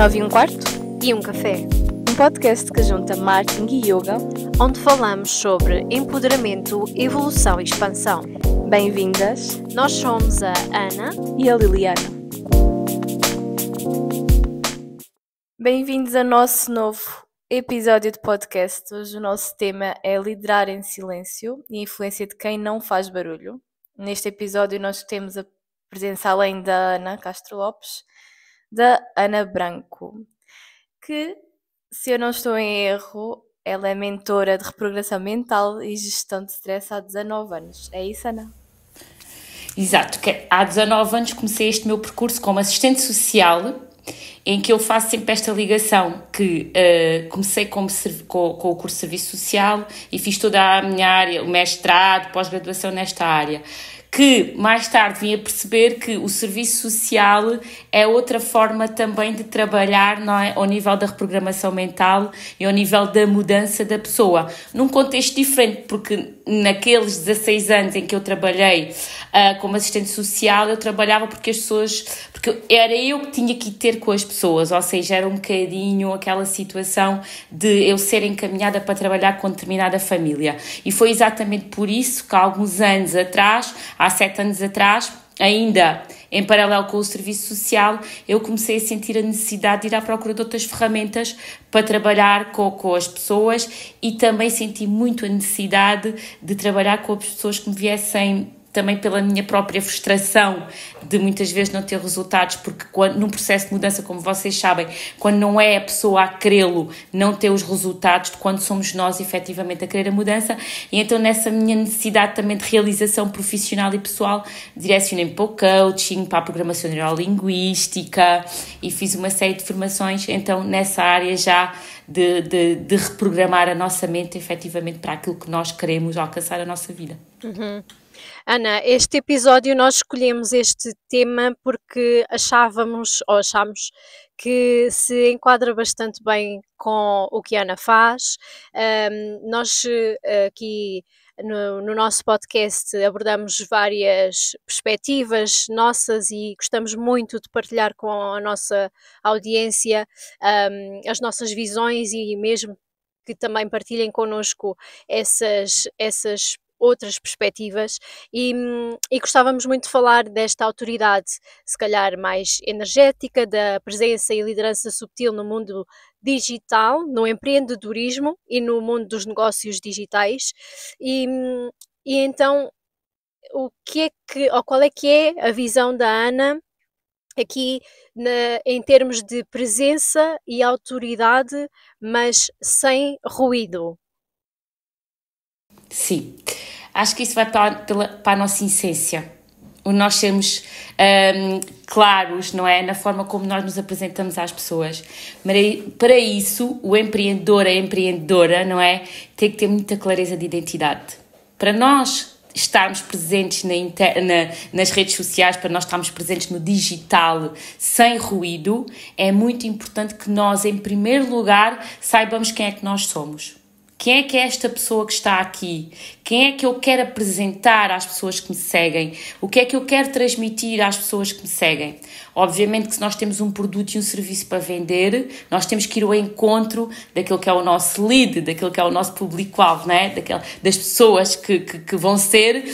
9 e um quarto e um café. Um podcast que junta marketing e yoga, onde falamos sobre empoderamento, evolução e expansão. Bem-vindas! Nós somos a Ana e a Liliana. Bem-vindos ao nosso novo episódio de podcast. Hoje o nosso tema é liderar em silêncio e a influência de quem não faz barulho. Neste episódio nós temos a presença, além da Ana Castro Lopes, da Ana Branco, que, se eu não estou em erro, ela é mentora de reprogramação mental e gestão de stress há 19 anos. É isso, Ana? Exato, que há 19 anos comecei este meu percurso como assistente social, em que eu faço sempre esta ligação, que comecei com o curso de Serviço Social e fiz toda a minha área, o mestrado, pós-graduação nesta área, que mais tarde vim a perceber que o serviço social é outra forma também de trabalhar, não é? Ao nível da reprogramação mental e ao nível da mudança da pessoa, num contexto diferente, porque naqueles 16 anos em que eu trabalhei como assistente social, eu trabalhava porque era eu que tinha que ir ter com as pessoas, ou seja, era um bocadinho aquela situação de eu ser encaminhada para trabalhar com determinada família, e foi exatamente por isso que há alguns anos atrás, há 7 anos atrás, ainda em paralelo com o serviço social, eu comecei a sentir a necessidade de ir à procura de outras ferramentas para trabalhar com as pessoas, e também senti muito a necessidade de trabalhar com as pessoas que me viessem também pela minha própria frustração de muitas vezes não ter resultados, porque num processo de mudança, como vocês sabem, quando não é a pessoa a querê-lo, não ter os resultados de quando somos nós efetivamente a querer a mudança. E então nessa minha necessidade também de realização profissional e pessoal, direcionei-me para o coaching, para a programação neurolinguística, e fiz uma série de formações então nessa área já de reprogramar a nossa mente efetivamente para aquilo que nós queremos alcançar a nossa vida. Uhum. Ana, este episódio nós escolhemos este tema porque achamos que se enquadra bastante bem com o que a Ana faz. Nós aqui no nosso podcast abordamos várias perspectivas nossas e gostamos muito de partilhar com a nossa audiência as nossas visões, e mesmo que também partilhem connosco essas outras perspectivas, e gostávamos muito de falar desta autoridade, se calhar mais energética, da presença e liderança subtil no mundo digital, no empreendedorismo e no mundo dos negócios digitais. E então, qual é que é a visão da Ana aqui em termos de presença e autoridade, mas sem ruído? Sim, acho que isso vai para a nossa essência, o nós sermos claros, não é? Na forma como nós nos apresentamos às pessoas. Para isso, o empreendedor, a empreendedora, não é? Tem que ter muita clareza de identidade. Para nós estarmos presentes nas redes sociais, para nós estarmos presentes no digital sem ruído, é muito importante que nós, em primeiro lugar, saibamos quem é que nós somos. Quem é que é esta pessoa que está aqui? Quem é que eu quero apresentar às pessoas que me seguem? O que é que eu quero transmitir às pessoas que me seguem? Obviamente que se nós temos um produto e um serviço para vender, nós temos que ir ao encontro daquilo que é o nosso lead, daquilo que é o nosso público-alvo, não é? Das pessoas que vão ser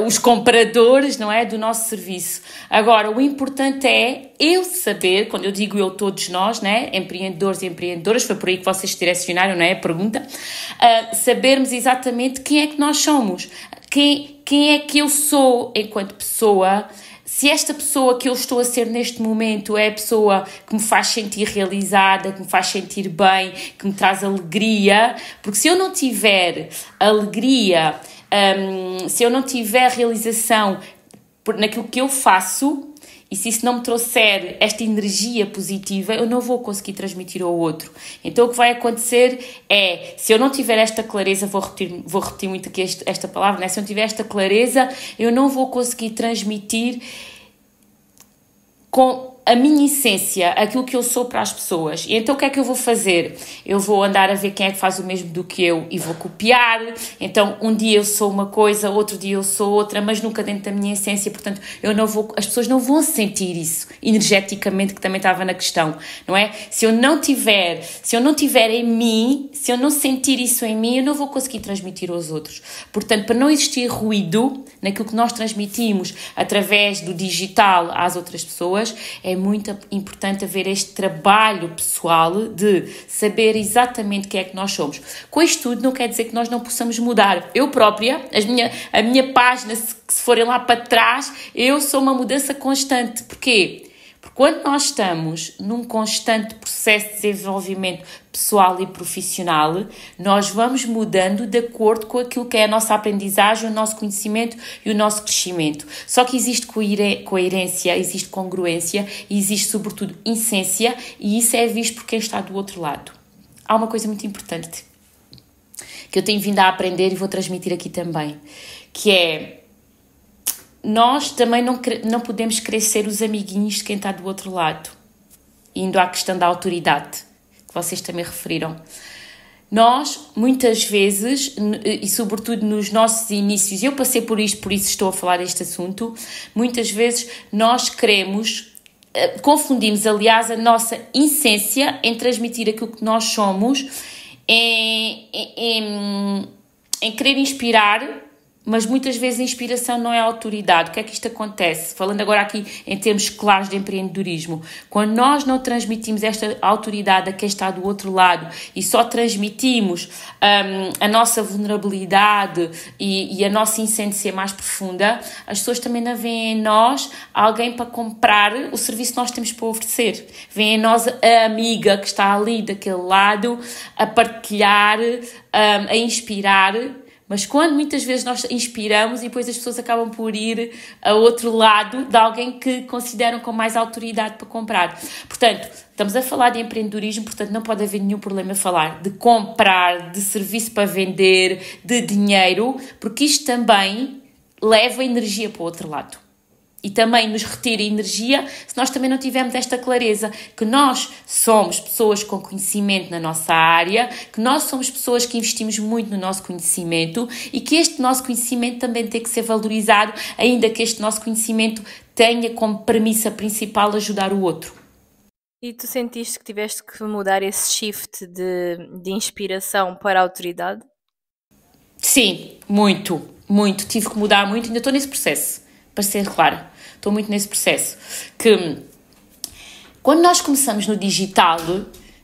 os compradores, não é? Do nosso serviço. Agora, o importante é eu saber, quando eu digo eu, todos nós, né? Empreendedores e empreendedoras, foi por aí que vocês direcionaram, não é? A pergunta, sabermos exatamente quem é que nós somos, quem é que eu sou enquanto pessoa. Se esta pessoa que eu estou a ser neste momento é a pessoa que me faz sentir realizada, que me faz sentir bem, que me traz alegria, porque se eu não tiver alegria, se eu não tiver realização naquilo que eu faço, e se isso não me trouxer esta energia positiva, eu não vou conseguir transmitir ao outro. Então o que vai acontecer é, se eu não tiver esta clareza, vou repetir muito aqui esta palavra, né? Se eu não tiver esta clareza, eu não vou conseguir transmitir com a minha essência, aquilo que eu sou para as pessoas. E então o que é que eu vou fazer? Eu vou andar a ver quem é que faz o mesmo do que eu e vou copiar. Então um dia eu sou uma coisa, outro dia eu sou outra, mas nunca dentro da minha essência. Portanto, as pessoas não vão sentir isso energeticamente, que também estava na questão, não é? Se eu não tiver em mim, se eu não sentir isso em mim, eu não vou conseguir transmitir aos outros. Portanto, para não existir ruído naquilo que nós transmitimos através do digital às outras pessoas, é muito importante haver este trabalho pessoal de saber exatamente quem é que nós somos. Com isto tudo não quer dizer que nós não possamos mudar. Eu própria, a minha página, se forem lá para trás, eu sou uma mudança constante. Porquê? Porque quando nós estamos num constante processo de desenvolvimento pessoal e profissional, nós vamos mudando de acordo com aquilo que é a nossa aprendizagem, o nosso conhecimento e o nosso crescimento. Só que existe coerência, existe congruência e existe, sobretudo, essência, e isso é visto por quem está do outro lado. Há uma coisa muito importante que eu tenho vindo a aprender e vou transmitir aqui também, que é: nós também não podemos querer ser os amiguinhos de quem está do outro lado. Indo à questão da autoridade, que vocês também referiram. Nós, muitas vezes, e sobretudo nos nossos inícios, eu passei por isto, por isso estou a falar deste assunto, muitas vezes nós confundimos, aliás, a nossa essência em transmitir aquilo que nós somos, em querer inspirar, mas muitas vezes a inspiração não é a autoridade. O que é que isto acontece? Falando agora aqui em termos claros de empreendedorismo. Quando nós não transmitimos esta autoridade a quem está do outro lado e só transmitimos a nossa vulnerabilidade e a nossa essência mais profunda, as pessoas também não veem em nós alguém para comprar o serviço que nós temos para oferecer. Veem em nós a amiga que está ali daquele lado a partilhar, a inspirar. Mas quando muitas vezes nós inspiramos e depois as pessoas acabam por ir a outro lado de alguém que consideram com mais autoridade para comprar. Portanto, estamos a falar de empreendedorismo, portanto não pode haver nenhum problema a falar de comprar, de serviço para vender, de dinheiro, porque isto também leva energia para o outro lado. E também nos retira energia se nós também não tivermos esta clareza que nós somos pessoas com conhecimento na nossa área, que nós somos pessoas que investimos muito no nosso conhecimento e que este nosso conhecimento também tem que ser valorizado, ainda que este nosso conhecimento tenha como premissa principal ajudar o outro. E tu sentiste que tiveste que mudar esse shift de inspiração para a autoridade? Sim, muito. Tive que mudar muito, ainda estou nesse processo. Para ser clara, estou muito nesse processo, que quando nós começamos no digital,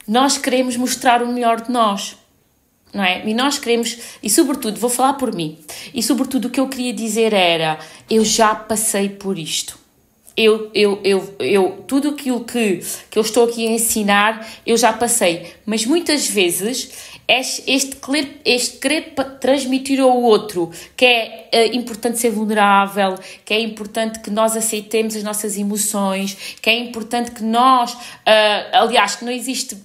nós queremos mostrar o melhor de nós, não é? E nós queremos, e sobretudo, vou falar por mim, e sobretudo o que eu queria dizer era, eu já passei por isto. Tudo aquilo que eu estou aqui a ensinar, eu já passei, mas muitas vezes este querer transmitir ao outro que é importante ser vulnerável, que é importante que nós aceitemos as nossas emoções, que é importante que nós, aliás, que não existe,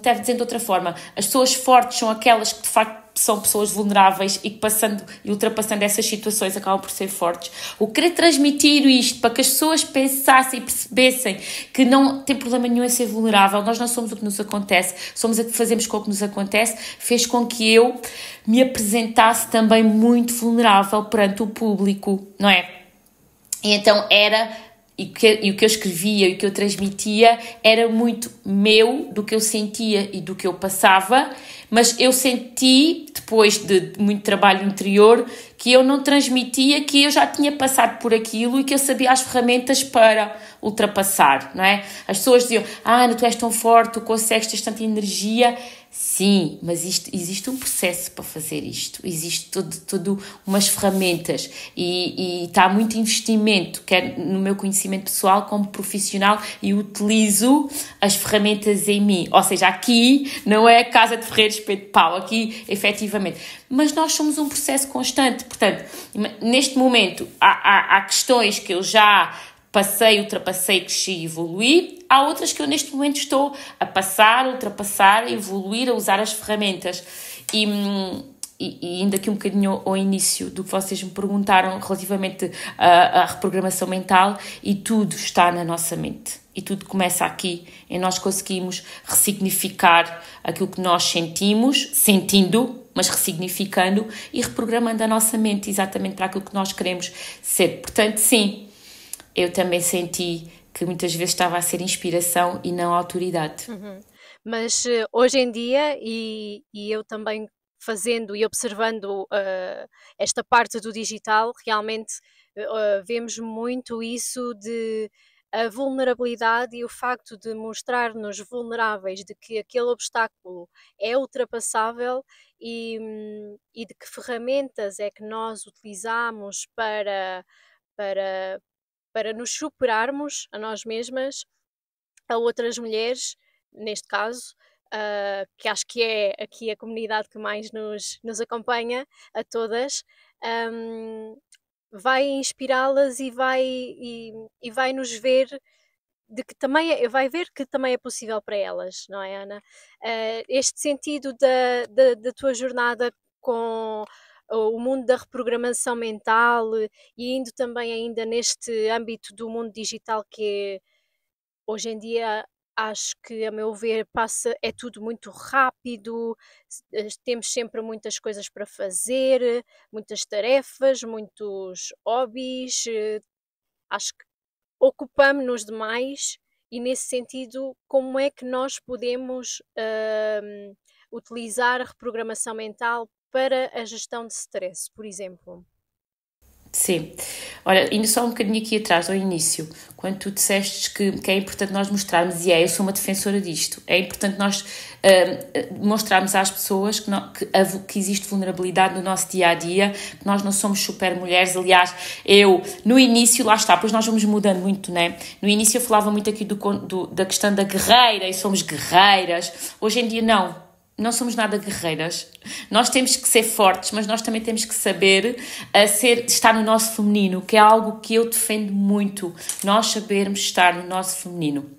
deve dizer de outra forma, as pessoas fortes são aquelas que de facto são pessoas vulneráveis e que passando e ultrapassando essas situações acabam por ser fortes. O querer transmitir isto para que as pessoas pensassem e percebessem que não tem problema nenhum em ser vulnerável, nós não somos o que nos acontece, somos o que fazemos com o que nos acontece, fez com que eu me apresentasse também muito vulnerável perante o público, não é? E então o que eu escrevia e o que eu transmitia era muito meu, do que eu sentia e do que eu passava, mas eu senti, depois de muito trabalho interior, que eu não transmitia, que eu já tinha passado por aquilo e que eu sabia as ferramentas para ultrapassar, não é? As pessoas diziam, tu és tão forte, tu consegues ter tanta energia. Sim, mas existe um processo para fazer isto, existe todo umas ferramentas e está muito investimento, quer no meu conhecimento pessoal como profissional, e utilizo as ferramentas em mim, ou seja, aqui não é a casa de ferreiro espeto de pau, aqui efetivamente, mas nós somos um processo constante, portanto, neste momento há questões que eu já passei, ultrapassei, cresci e evoluí. Há outras que eu neste momento estou a passar, ultrapassar, a evoluir, a usar as ferramentas. E e ainda aqui um bocadinho ao início do que vocês me perguntaram relativamente à reprogramação mental, e tudo está na nossa mente. E tudo começa aqui, em nós conseguimos ressignificar aquilo que nós sentimos, sentindo, mas ressignificando e reprogramando a nossa mente exatamente para aquilo que nós queremos ser. Portanto, sim, eu também senti que muitas vezes estava a ser inspiração e não autoridade. Mas hoje em dia, e eu também fazendo e observando esta parte do digital, realmente vemos muito isso de a vulnerabilidade e o facto de mostrar-nos vulneráveis, de que aquele obstáculo é ultrapassável e de que ferramentas é que nós utilizamos para nos superarmos a nós mesmas, a outras mulheres, neste caso, que acho que é aqui a comunidade que mais nos acompanha, a todas, vai inspirá-las e vai nos ver de que também vai ver que também é possível para elas, não é, Ana? Este sentido da tua jornada com o mundo da reprogramação mental e indo também ainda neste âmbito do mundo digital que hoje em dia acho que, a meu ver, é tudo muito rápido, temos sempre muitas coisas para fazer, muitas tarefas, muitos hobbies, acho que ocupamos-nos demais e, nesse sentido, como é que nós podemos utilizar a reprogramação mental para a gestão de stress, por exemplo? Sim. Olha, indo só um bocadinho aqui atrás, ao início, quando tu disseste que é importante nós mostrarmos, e eu sou uma defensora disto, é importante nós mostrarmos às pessoas que existe vulnerabilidade no nosso dia-a-dia, que nós não somos super mulheres. Aliás, eu, no início, lá está, pois nós vamos mudando muito, né? No início eu falava muito aqui da questão da guerreira, e somos guerreiras. Hoje em dia, não somos nada guerreiras. Nós temos que ser fortes, mas nós também temos que saber estar no nosso feminino, que é algo que eu defendo muito. Nós sabermos estar no nosso feminino.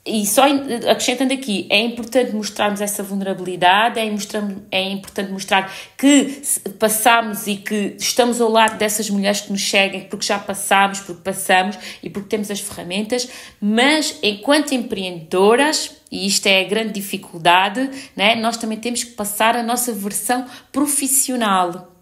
E só acrescentando aqui, é importante mostrarmos essa vulnerabilidade, é importante mostrar que passamos e que estamos ao lado dessas mulheres que nos seguem, porque já passamos, porque passamos e porque temos as ferramentas, mas enquanto empreendedoras, e isto é a grande dificuldade, né, nós também temos que passar a nossa versão profissional.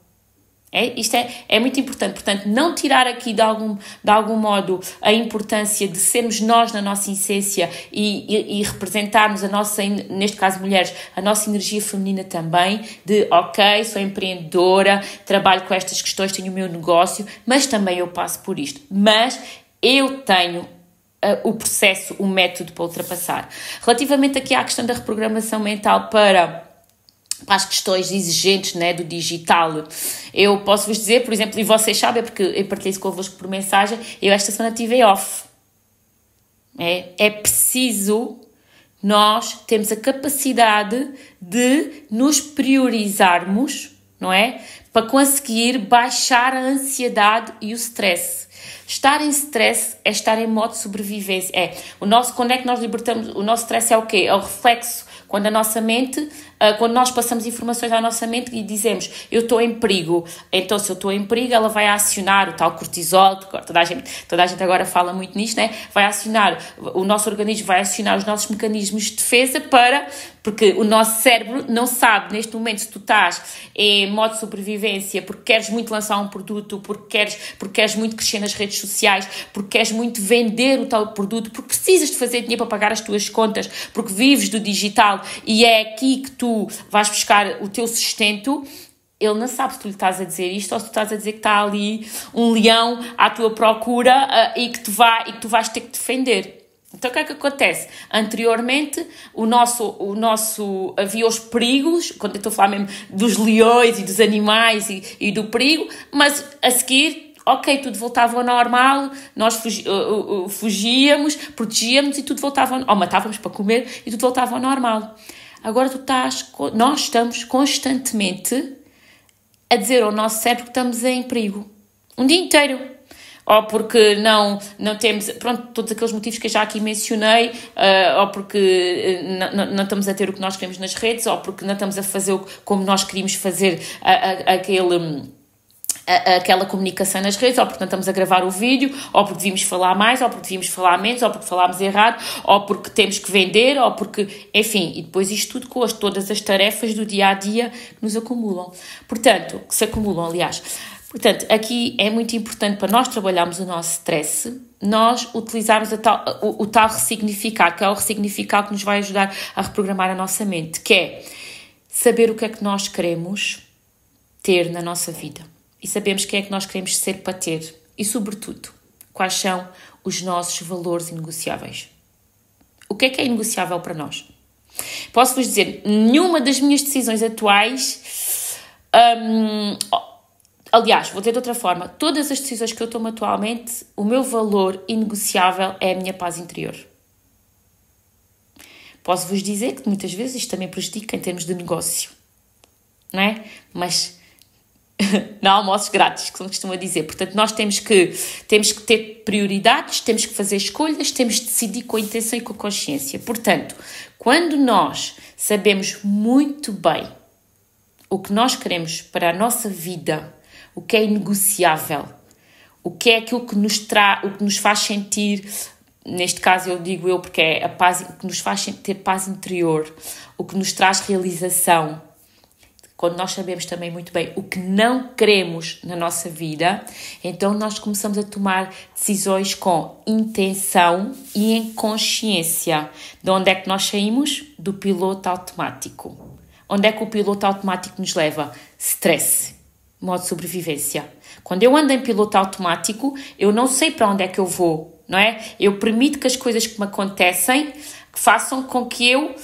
Isto é muito importante, portanto, não tirar aqui de algum modo a importância de sermos nós na nossa essência e representarmos a nossa, neste caso mulheres, a nossa energia feminina também, de ok, sou empreendedora, trabalho com estas questões, tenho o meu negócio, mas também eu passo por isto. Mas eu tenho o processo, o método para ultrapassar. Relativamente aqui à questão da reprogramação mental para as questões exigentes, né, do digital, eu posso vos dizer, por exemplo, e vocês sabem, porque eu partilhei isso convosco por mensagem, eu esta semana tive off. É preciso nós termos a capacidade de nos priorizarmos, não é? Para conseguir baixar a ansiedade e o stress. Estar em stress é estar em modo de sobrevivência. Quando é que nós libertamos? O nosso stress é o quê? É o reflexo. Quando a nossa mente, quando nós passamos informações à nossa mente e dizemos eu estou em perigo, então se eu estou em perigo ela vai acionar o tal cortisol, toda a gente agora fala muito nisto, né? Vai acionar, o nosso organismo vai acionar os nossos mecanismos de defesa porque o nosso cérebro não sabe neste momento se tu estás em modo de sobrevivência porque queres muito lançar um produto, porque queres muito crescer nas redes sociais, porque queres muito vender o tal produto, porque precisas de fazer dinheiro para pagar as tuas contas, porque vives do digital e é aqui que tu vais buscar o teu sustento. Ele não sabe se tu lhe estás a dizer isto ou se tu estás a dizer que está ali um leão à tua procura e que tu vais ter que defender. Então o que é que acontece? Anteriormente havia os perigos, quando eu estou a falar mesmo dos leões e dos animais e do perigo, mas a seguir, ok, tudo voltava ao normal, nós fugíamos, protegíamos e tudo voltava, ou matávamos para comer e tudo voltava ao normal. Agora nós estamos constantemente a dizer ao nosso cérebro que estamos em perigo. Um dia inteiro. ou porque não temos, pronto, todos aqueles motivos que eu já aqui mencionei, ou porque não estamos a ter o que nós queremos nas redes, ou porque não estamos a fazer como nós queríamos fazer aquela comunicação nas redes, ou porque não estamos a gravar o vídeo, ou porque devíamos falar mais, ou porque devíamos falar menos, ou porque falámos errado, ou porque temos que vender, ou porque, enfim, e depois isto tudo com todas as tarefas do dia-a-dia que nos acumulam. Portanto, que se acumulam, aliás. Portanto, aqui é muito importante para nós trabalharmos o nosso stress, nós utilizarmos o tal ressignificar, que é o ressignificar que nos vai ajudar a reprogramar a nossa mente, que é saber o que é que nós queremos ter na nossa vida. E sabemos quem é que nós queremos ser para ter. E, sobretudo, quais são os nossos valores inegociáveis. O que é inegociável para nós? Posso-vos dizer, nenhuma das minhas decisões atuais... aliás, vou dizer de outra forma. Todas as decisões que eu tomo atualmente, o meu valor inegociável é a minha paz interior. Posso-vos dizer que muitas vezes isto também prejudica em termos de negócio. Não é? Mas... não há almoços grátis, como costuma dizer. Portanto, nós temos que ter prioridades, temos que fazer escolhas, temos de decidir com a intenção e com a consciência. Portanto, quando nós sabemos muito bem o que nós queremos para a nossa vida, o que é inegociável, o que é aquilo que nos o que nos faz sentir, neste caso eu digo eu porque é a paz, o que nos faz ter paz interior, o que nos traz realização. Quando nós sabemos também muito bem o que não queremos na nossa vida, então nós começamos a tomar decisões com intenção e em consciência. De onde é que nós saímos? Do piloto automático. Onde é que o piloto automático nos leva? Stress, modo de sobrevivência. Quando eu ando em piloto automático, eu não sei para onde é que eu vou, não é? Eu permito que as coisas que me acontecem que façam com que eu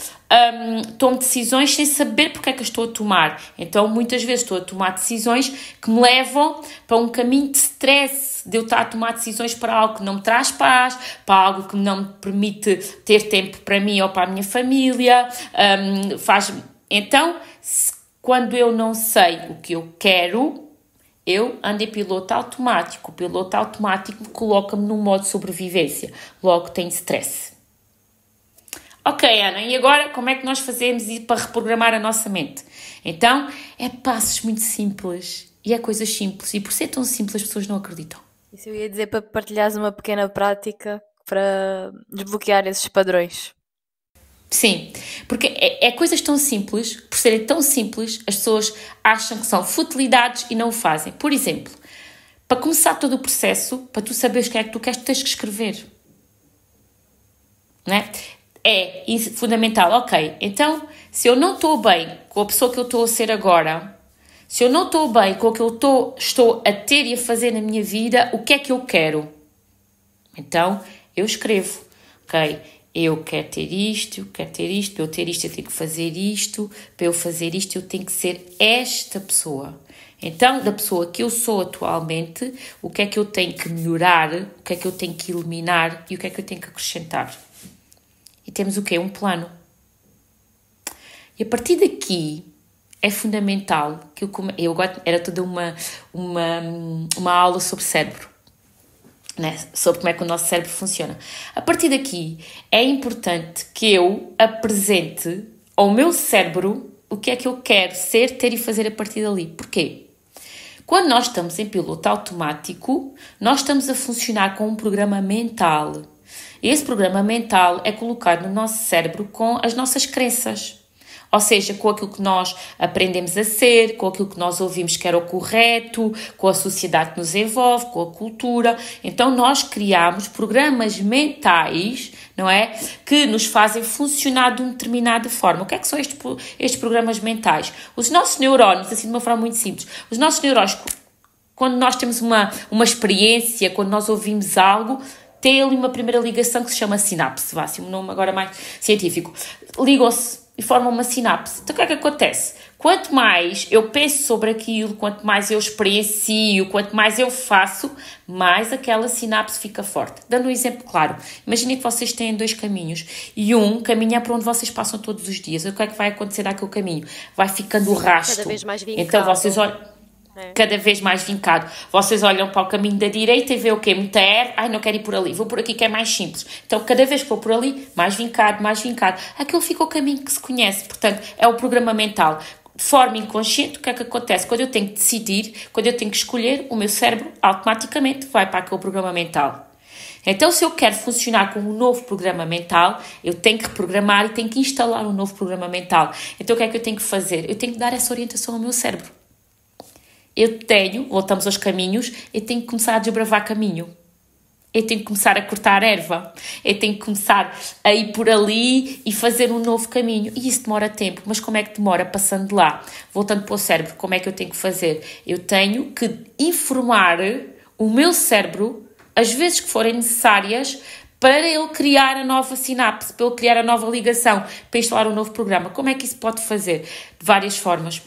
tome decisões sem saber porque é que eu estou a tomar. Então, muitas vezes estou a tomar decisões que me levam para um caminho de stress, de eu estar a tomar decisões para algo que não me traz paz, para algo que não me permite ter tempo para mim ou para a minha família. Então, quando eu não sei o que eu quero, eu ando em piloto automático. O piloto automático coloca-me num modo de sobrevivência. Logo, tenho stress. Ok, Ana, e agora como é que nós fazemos para reprogramar a nossa mente? Então, é passos muito simples e é coisas simples. E por ser tão simples, as pessoas não acreditam. Isso eu ia dizer para partilhares uma pequena prática para desbloquear esses padrões. Sim, porque é coisas tão simples, por serem tão simples, as pessoas acham que são futilidades e não o fazem. Por exemplo, para começar todo o processo, para tu saberes o que é que tu queres, tu tens que escrever. Não é? É fundamental, ok, então se eu não estou bem com a pessoa que eu estou a ser agora, se eu não estou bem com o que eu estou a ter e a fazer na minha vida, o que é que eu quero? Então eu escrevo, ok, eu quero ter isto, para eu ter isto eu tenho que fazer isto, para eu fazer isto eu tenho que ser esta pessoa. Então, da pessoa que eu sou atualmente, o que é que eu tenho que melhorar, o que é que eu tenho que eliminar e o que é que eu tenho que acrescentar? E temos o quê? Um plano. E a partir daqui é fundamental que eu agora era toda uma aula sobre cérebro, né? Sobre como é que o nosso cérebro funciona. A partir daqui é importante que eu apresente ao meu cérebro o que é que eu quero ser, ter e fazer a partir dali. Porquê? Quando nós estamos em piloto automático, nós estamos a funcionar com um programa mental. Esse programa mental é colocado no nosso cérebro com as nossas crenças, ou seja, com aquilo que nós aprendemos a ser, com aquilo que nós ouvimos que era o correto, com a sociedade que nos envolve, com a cultura. Então nós criamos programas mentais, não é? Que nos fazem funcionar de uma determinada forma. O que é que são estes programas mentais? Os nossos neurônios, assim de uma forma muito simples, os nossos neurônios, quando nós temos uma experiência, quando nós ouvimos algo, tem ali uma primeira ligação que se chama sinapse, assim um nome agora mais científico. Ligam-se e formam uma sinapse. Então o que é que acontece? Quanto mais eu penso sobre aquilo, quanto mais eu experiencio, quanto mais eu faço, mais aquela sinapse fica forte. Dando um exemplo claro, imaginem que vocês têm dois caminhos e um caminho é para onde vocês passam todos os dias. O que é que vai acontecer naquele caminho? Vai ficando o rastro. Cada vez mais vincado. Então vocês olham... cada vez mais vincado. Vocês olham para o caminho da direita e vê o quê? Muita R, ai, não quero ir por ali, vou por aqui que é mais simples. Então, cada vez que vou por ali, mais vincado. Aquilo fica o caminho que se conhece. Portanto, é o programa mental. De forma inconsciente, o que é que acontece? Quando eu tenho que decidir, quando eu tenho que escolher, o meu cérebro automaticamente vai para aquele programa mental. Então, se eu quero funcionar com um novo programa mental, eu tenho que reprogramar e tenho que instalar um novo programa mental. Então, o que é que eu tenho que fazer? Eu tenho que dar essa orientação ao meu cérebro. Voltamos aos caminhos, eu tenho que começar a desbravar caminho. Eu tenho que começar a cortar erva. Eu tenho que começar a ir por ali e fazer um novo caminho. E isso demora tempo. Mas como é que demora? Passando de lá. Voltando para o cérebro, como é que eu tenho que fazer? Eu tenho que informar o meu cérebro as vezes que forem necessárias para ele criar a nova sinapse, para ele criar a nova ligação, para instalar um novo programa. Como é que isso pode fazer? De várias formas.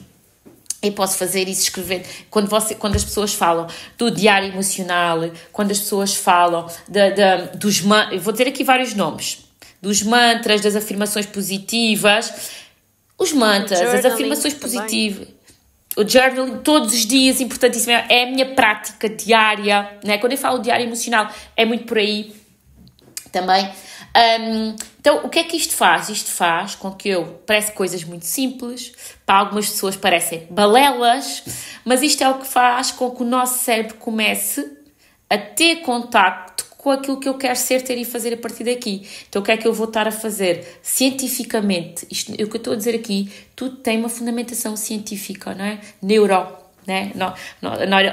Eu posso fazer isso escrevendo, quando as pessoas falam do diário emocional, quando as pessoas falam dos mantras, eu vou dizer aqui vários nomes, dos mantras, das afirmações positivas, os mantras, as afirmações positivas, o journaling, todos os dias, importantíssimo, é a minha prática diária, né? Quando eu falo diário emocional, é muito por aí também. Então, o que é que isto faz? Isto faz com que parece coisas muito simples, para algumas pessoas parecem balelas, mas isto é o que faz com que o nosso cérebro comece a ter contacto com aquilo que eu quero ser, ter e fazer a partir daqui. Então, o que é que eu vou estar a fazer? Cientificamente, o que eu estou a dizer aqui, tudo tem uma fundamentação científica, não é?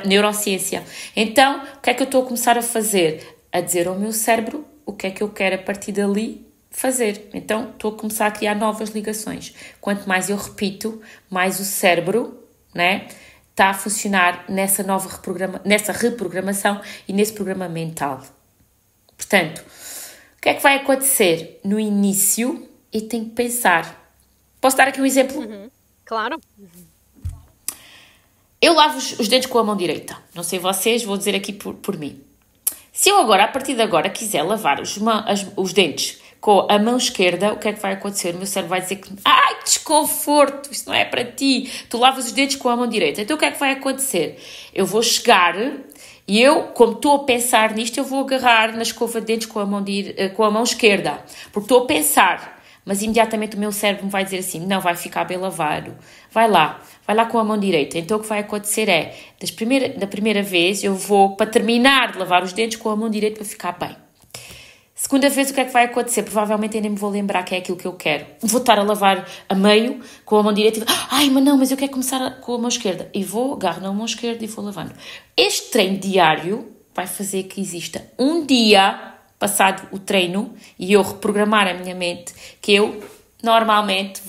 Neurociência. Então, o que é que eu estou a começar a fazer? A dizer ao meu cérebro o que é que eu quero a partir dali fazer. Então, estou a começar a criar novas ligações. Quanto mais eu repito, mais o cérebro, né, está a funcionar nessa reprogramação e nesse programa mental. Portanto, o que é que vai acontecer? No início, eu tenho que pensar. Posso dar aqui um exemplo? Claro. Eu lavo os dentes com a mão direita. Não sei vocês, vou dizer aqui por mim. Se eu agora, a partir de agora, quiser lavar os dentes com a mão esquerda, o que é que vai acontecer? O meu cérebro vai dizer que, ai, desconforto, isto não é para ti, tu lavas os dentes com a mão direita. Então o que é que vai acontecer? Eu vou chegar e como estou a pensar nisto, eu vou agarrar na escova de dentes com a mão esquerda, porque estou a pensar, mas imediatamente o meu cérebro me vai dizer assim, não, vai ficar bem lavado, vai lá com a mão direita. Então o que vai acontecer é, da primeira vez, eu vou, para terminar de lavar os dentes com a mão direita para ficar bem. Segunda vez, o que é que vai acontecer? Provavelmente eu nem me vou lembrar que é aquilo que eu quero. Vou estar a lavar a meio com a mão direita e ai, mas eu quero começar com a mão esquerda. E agarro na mão esquerda e vou lavando. Este treino diário vai fazer que exista um dia, passado o treino, e eu reprogramar a minha mente, que eu normalmente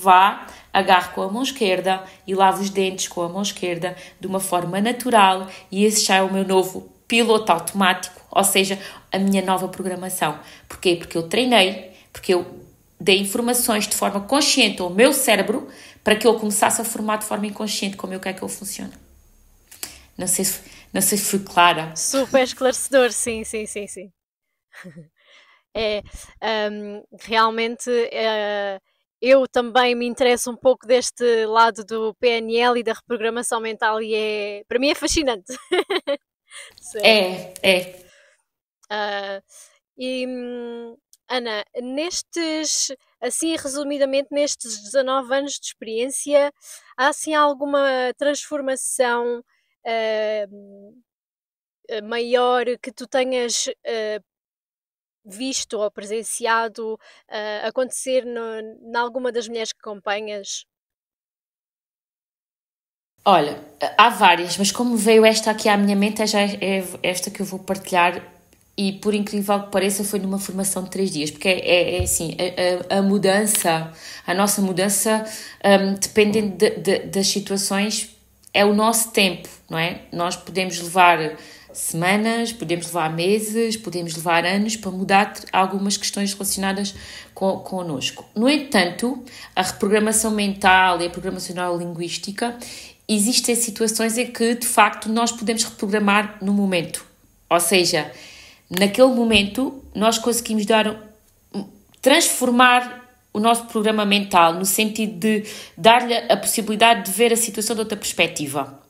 agarro com a mão esquerda e lavo os dentes com a mão esquerda de uma forma natural, e esse já é o meu novo piloto automático, ou seja, a minha nova programação. Porquê? Porque eu treinei, porque eu dei informações de forma consciente ao meu cérebro para que ele começasse a formar de forma inconsciente como eu quero que ele funcione. Não sei se fui clara. Super esclarecedor, sim. Realmente eu também me interesso um pouco deste lado do PNL e da reprogramação mental e para mim é fascinante. Ana, assim resumidamente, nestes 19 anos de experiência, há assim alguma transformação maior que tu tenhas visto ou presenciado acontecer em alguma das mulheres que acompanhas? Olha, há várias, mas como veio esta aqui à minha mente, é esta que eu vou partilhar, e por incrível que pareça foi numa formação de 3 dias, porque é assim, a mudança, a nossa mudança, dependendo das situações, é o nosso tempo, não é? Nós podemos levar semanas, podemos levar meses, podemos levar anos para mudar algumas questões relacionadas connosco. No entanto, a reprogramação mental e a programação neurolinguística, existem situações em que, de facto, nós podemos reprogramar no momento. Ou seja, naquele momento, nós conseguimos transformar o nosso programa mental no sentido de dar-lhe a possibilidade de ver a situação de outra perspectiva.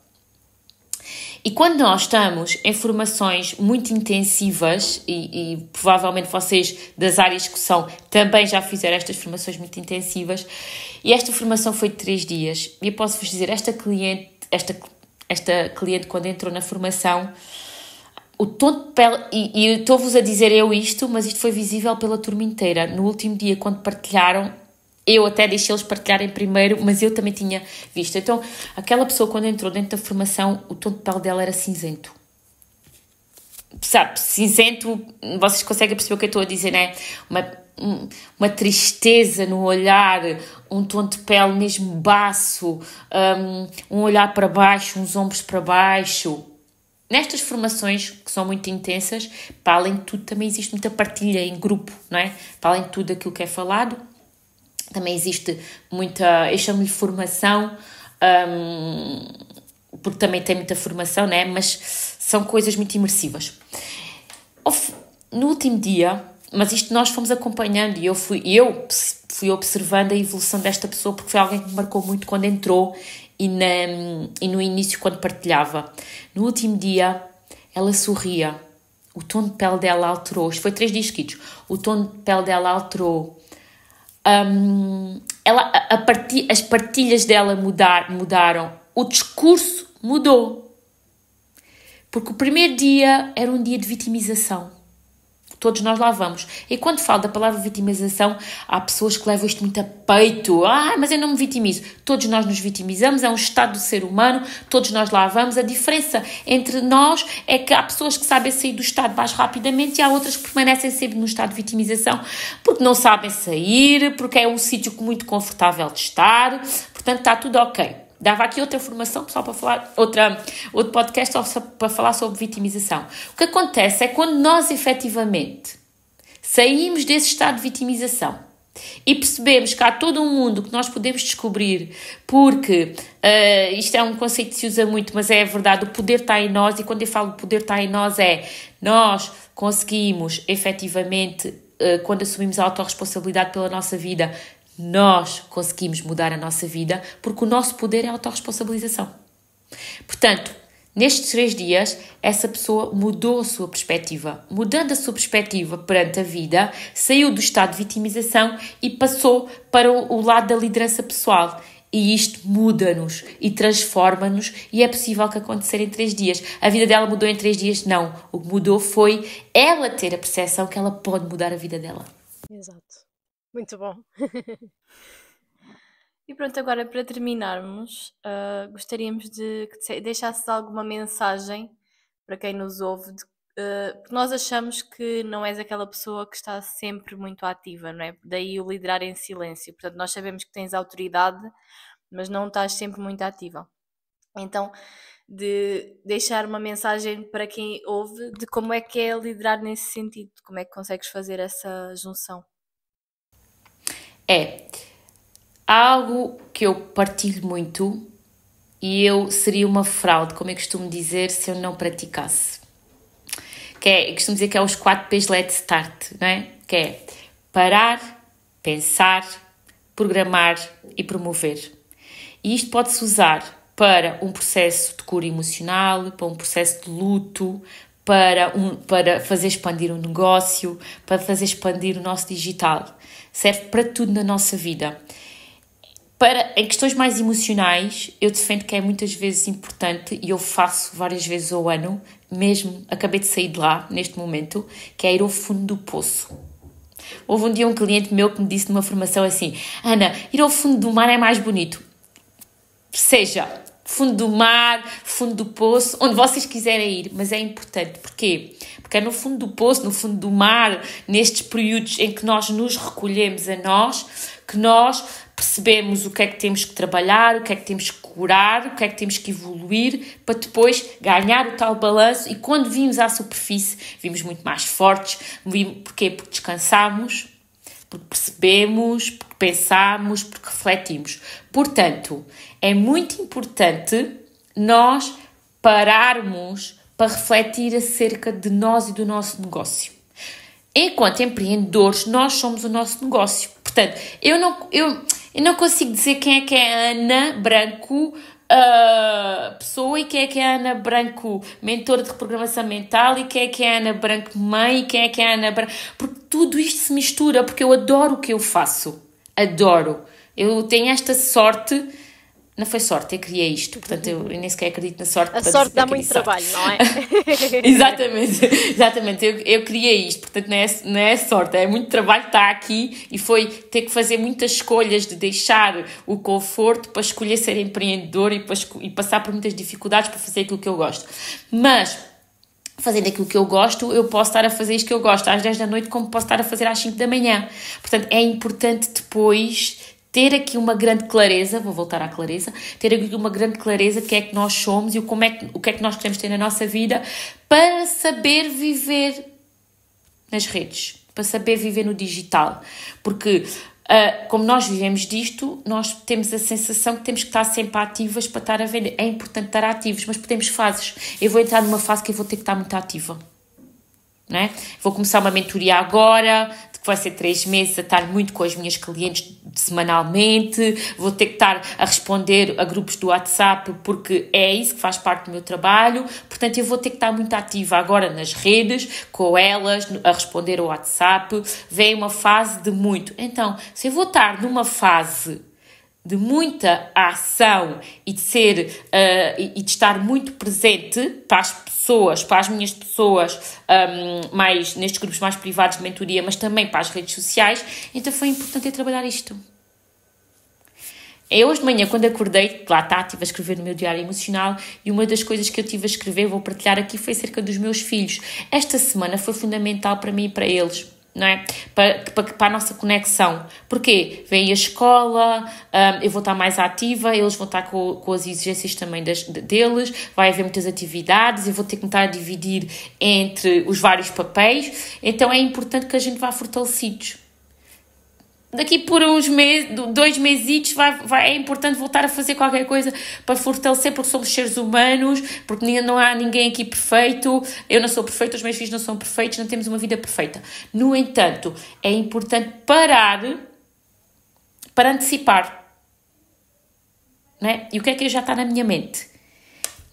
E quando nós estamos em formações muito intensivas, e provavelmente vocês das áreas que são também já fizeram estas formações muito intensivas, e esta formação foi de 3 dias, e eu posso-vos dizer, esta cliente quando entrou na formação, o tom de pele, e eu estou-vos a dizer eu isto, mas isto foi visível pela turma inteira. No último dia, quando partilharam, eu até deixei eles partilharem primeiro, mas eu também tinha visto. Então, aquela pessoa quando entrou dentro da formação, o tom de pele dela era cinzento. Sabe, cinzento, vocês conseguem perceber o que eu estou a dizer, né? Uma tristeza no olhar, um tom de pele mesmo baço, um olhar para baixo, uns ombros para baixo. Nestas formações, que são muito intensas, para além de tudo, também existe muita partilha em grupo, não é? Para além de tudo aquilo que é falado, também existe muita, eu chamo-lhe formação, porque também tem muita formação, não é? Mas são coisas muito imersivas. No último dia, mas isto nós fomos acompanhando e eu fui observando a evolução desta pessoa, porque foi alguém que me marcou muito quando entrou e no início quando partilhava. No último dia, ela sorria. O tom de pele dela alterou. Isto foi 3 dias seguidos. O tom de pele dela alterou. As partilhas dela mudaram. O discurso mudou. Porque o primeiro dia era um dia de vitimização. Todos nós lá vamos. E quando falo da palavra vitimização, há pessoas que levam isto muito a peito. Mas eu não me vitimizo. Todos nós nos vitimizamos, é um estado do ser humano, todos nós lá vamos. A diferença entre nós é que há pessoas que sabem sair do estado mais rapidamente e há outras que permanecem sempre no estado de vitimização porque não sabem sair, porque é um sítio muito confortável de estar. Portanto, está tudo ok. Dava aqui outra formação, só para falar, outro podcast só para falar sobre vitimização. O que acontece é quando nós, efetivamente, saímos desse estado de vitimização e percebemos que há todo um mundo que nós podemos descobrir, porque isto é um conceito que se usa muito, mas é verdade, o poder está em nós, e quando eu falo poder está em nós nós conseguimos, efetivamente, quando assumimos a autorresponsabilidade pela nossa vida, nós conseguimos mudar a nossa vida, porque o nosso poder é a autorresponsabilização. Portanto, nestes 3 dias, essa pessoa mudou a sua perspectiva. Mudando a sua perspectiva perante a vida, saiu do estado de vitimização e passou para o lado da liderança pessoal. E isto muda-nos e transforma-nos, e é possível que aconteça em 3 dias. A vida dela mudou em 3 dias? Não. O que mudou foi ela ter a percepção que ela pode mudar a vida dela. Exato. Muito bom. E pronto, agora para terminarmos, gostaríamos de que deixasses alguma mensagem para quem nos ouve, porque nós achamos que não és aquela pessoa que está sempre muito ativa, não é? Daí o liderar em silêncio. Portanto, nós sabemos que tens autoridade, mas não estás sempre muito ativa. Então, de deixar uma mensagem para quem ouve de como é que é liderar nesse sentido, como é que consegues fazer essa junção. Há algo que eu partilho muito e eu seria uma fraude, como eu costumo dizer, se eu não praticasse. Eu costumo dizer que é os 4 P's Let's Start, não é? Que é parar, pensar, programar e promover. E isto pode-se usar para um processo de cura emocional, para um processo de luto, para fazer expandir um negócio, para fazer expandir o nosso digital. Serve para tudo na nossa vida. Em questões mais emocionais, eu defendo que é muitas vezes importante, e eu faço várias vezes ao ano, mesmo acabei de sair de lá, neste momento, que é ir ao fundo do poço. Houve um dia um cliente meu que me disse numa formação assim: Ana, ir ao fundo do mar é mais bonito. Seja fundo do mar, fundo do poço, onde vocês quiserem ir, mas é importante. Porquê? Porque é no fundo do poço, no fundo do mar, nestes períodos em que nós nos recolhemos a nós, que nós percebemos o que é que temos que trabalhar, o que é que temos que curar, o que é que temos que evoluir, para depois ganhar o tal balanço, e quando vimos à superfície, vimos muito mais fortes. Porquê? Porque descansamos, porque percebemos, porque pensamos, porque refletimos. Portanto, é muito importante nós pararmos para refletir acerca de nós e do nosso negócio. Enquanto empreendedores, nós somos o nosso negócio. Portanto, eu não consigo dizer quem é a Ana Branco pessoa, e quem é a Ana Branco mentora de reprogramação mental, e quem é a Ana Branco mãe, e quem é a Ana Branco... Porque tudo isto se mistura, porque eu adoro o que eu faço. Adoro. Eu tenho esta sorte... Não foi sorte, eu criei isto, portanto eu nem sequer acredito na sorte. A sorte dá muito trabalho, não é? Exatamente, eu criei isto, portanto não é sorte, é muito trabalho estar aqui, e foi ter que fazer muitas escolhas de deixar o conforto para escolher ser empreendedor e passar por muitas dificuldades para fazer aquilo que eu gosto. Mas, fazendo aquilo que eu gosto, eu posso estar a fazer isto que eu gosto às 10 da noite, como posso estar a fazer às 5 da manhã. Portanto, é importante depois... ter aqui uma grande clareza, vou voltar à clareza, ter aqui uma grande clareza do que é que nós somos e o que é que nós queremos ter na nossa vida, para saber viver nas redes, para saber viver no digital. Porque, como nós vivemos disto, nós temos a sensação que temos que estar sempre ativas para estar a vender. É importante estar ativos, mas temos fases. Eu vou entrar numa fase que eu vou ter que estar muito ativa. Não é? Vou começar uma mentoria agora, que vai ser 3 meses, a estar muito com as minhas clientes semanalmente, vou ter que estar a responder a grupos do WhatsApp, porque é isso que faz parte do meu trabalho, portanto eu vou ter que estar muito ativa agora nas redes, com elas, a responder ao WhatsApp. Vem uma fase de muito. Então, se eu vou estar numa fase de muita ação e de ser e de estar muito presente para as pessoas, para as minhas pessoas, mais nestes grupos mais privados de mentoria, mas também para as redes sociais, então foi importante eu trabalhar isto. Eu hoje de manhã, quando acordei, lá está, estive a escrever no meu diário emocional, e uma das coisas que eu estive a escrever, vou partilhar aqui, foi acerca dos meus filhos. Esta semana foi fundamental para mim e para eles. Não é? Para a nossa conexão. Porquê? Vem a escola, eu vou estar mais ativa, eles vão estar com as exigências também deles, vai haver muitas atividades, eu vou ter que me estar a dividir entre os vários papéis, então é importante que a gente vá fortalecidos. Daqui por uns meses, 2 mesitos, é importante voltar a fazer qualquer coisa para fortalecer, porque somos seres humanos, porque não há ninguém aqui perfeito, eu não sou perfeita, os meus filhos não são perfeitos, não temos uma vida perfeita. No entanto, é importante parar para antecipar. Não é? E o que é que já está na minha mente?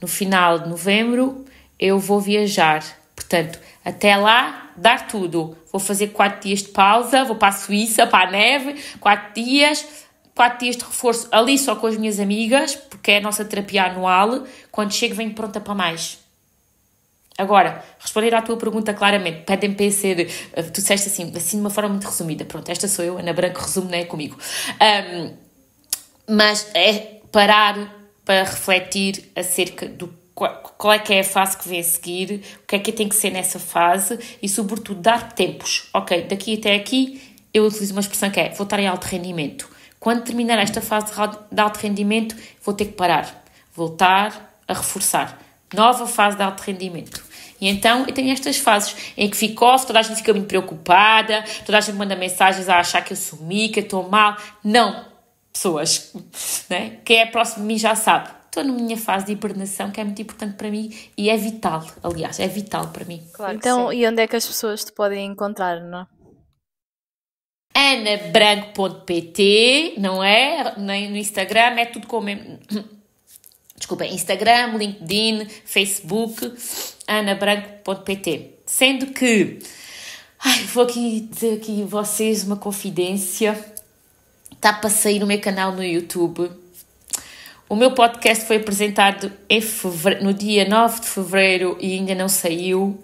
No final de novembro, eu vou viajar. Portanto, até lá, dar tudo. Vou fazer 4 dias de pausa, vou para a Suíça, para a neve, 4 dias de reforço ali só com as minhas amigas, porque é a nossa terapia anual. Quando chego, venho pronta para mais. Agora, responder à tua pergunta claramente, pedem para ser, tu disseste assim de uma forma muito resumida. Pronto, esta sou eu, Ana Branco, resumo, não é comigo. Mas é parar para refletir acerca do qual é que é a fase que vem a seguir, o que é que tem que ser nessa fase e, sobretudo, dar tempos. Ok, daqui até aqui, eu utilizo uma expressão que é, vou estar em alto rendimento. Quando terminar esta fase de alto rendimento, vou ter que parar, voltar a reforçar. Nova fase de alto rendimento. E então, eu tenho estas fases em que fico off, toda a gente fica muito preocupada, toda a gente manda mensagens a achar que eu sumi, que eu estou mal. Não, pessoas, né? Quem é próximo de mim já sabe. Estou na minha fase de hibernação, que é muito importante para mim e é vital, aliás, é vital para mim. Claro. Então, e onde é que as pessoas te podem encontrar, não é? anabranco.pt, não é? Nem no Instagram, é tudo com o mesmo... Desculpem, Instagram, LinkedIn, Facebook, anabranco.pt. Sendo que, vou aqui dizer aqui a vocês uma confidência, está para sair no meu canal no YouTube. O meu podcast foi apresentado no dia 9 de fevereiro e ainda não saiu,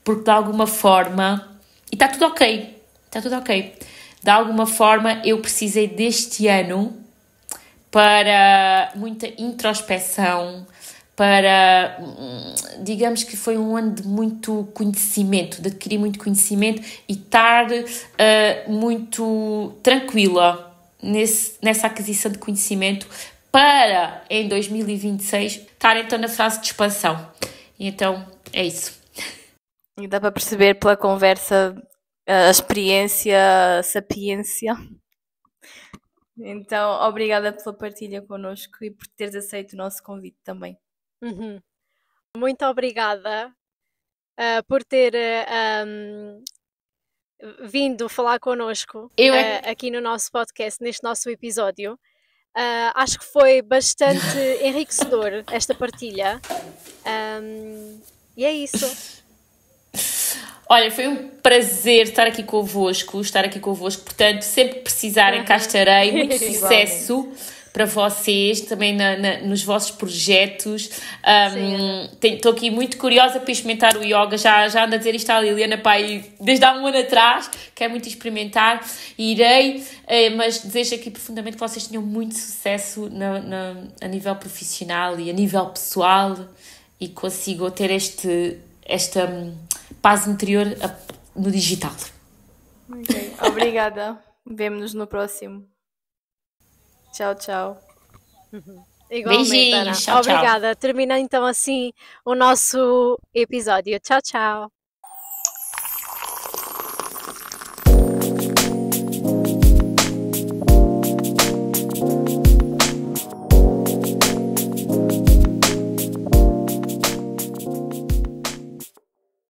porque de alguma forma, e está tudo ok, de alguma forma eu precisei deste ano para muita introspeção, para, digamos que foi um ano de muito conhecimento, de adquirir muito conhecimento e estar muito tranquila nessa aquisição de conhecimento, para, em 2026, estar então na fase de expansão. E então, é isso. E dá para perceber pela conversa a experiência, a sapiência. Então, obrigada pela partilha connosco e por teres aceito o nosso convite também. Uhum. Muito obrigada por ter vindo falar connosco aqui no nosso podcast, neste nosso episódio. Acho que foi bastante enriquecedor esta partilha. E é isso. Olha, foi um prazer estar aqui convosco, portanto, sempre que precisarem, cá estarei. Muito sucesso para vocês, também nos vossos projetos. Estou aqui muito curiosa para experimentar o yoga, já ando a dizer isto à Liliana desde há um ano atrás, quero muito experimentar e irei, mas desejo aqui profundamente que vocês tenham muito sucesso a nível profissional e a nível pessoal e consigam ter esta paz interior no digital. Okay. Obrigada. Vemo-nos no próximo. Tchau, tchau. Igualmente, Beijinhos, Ana. tchau, Obrigada. Termina então assim o nosso episódio. Tchau, tchau.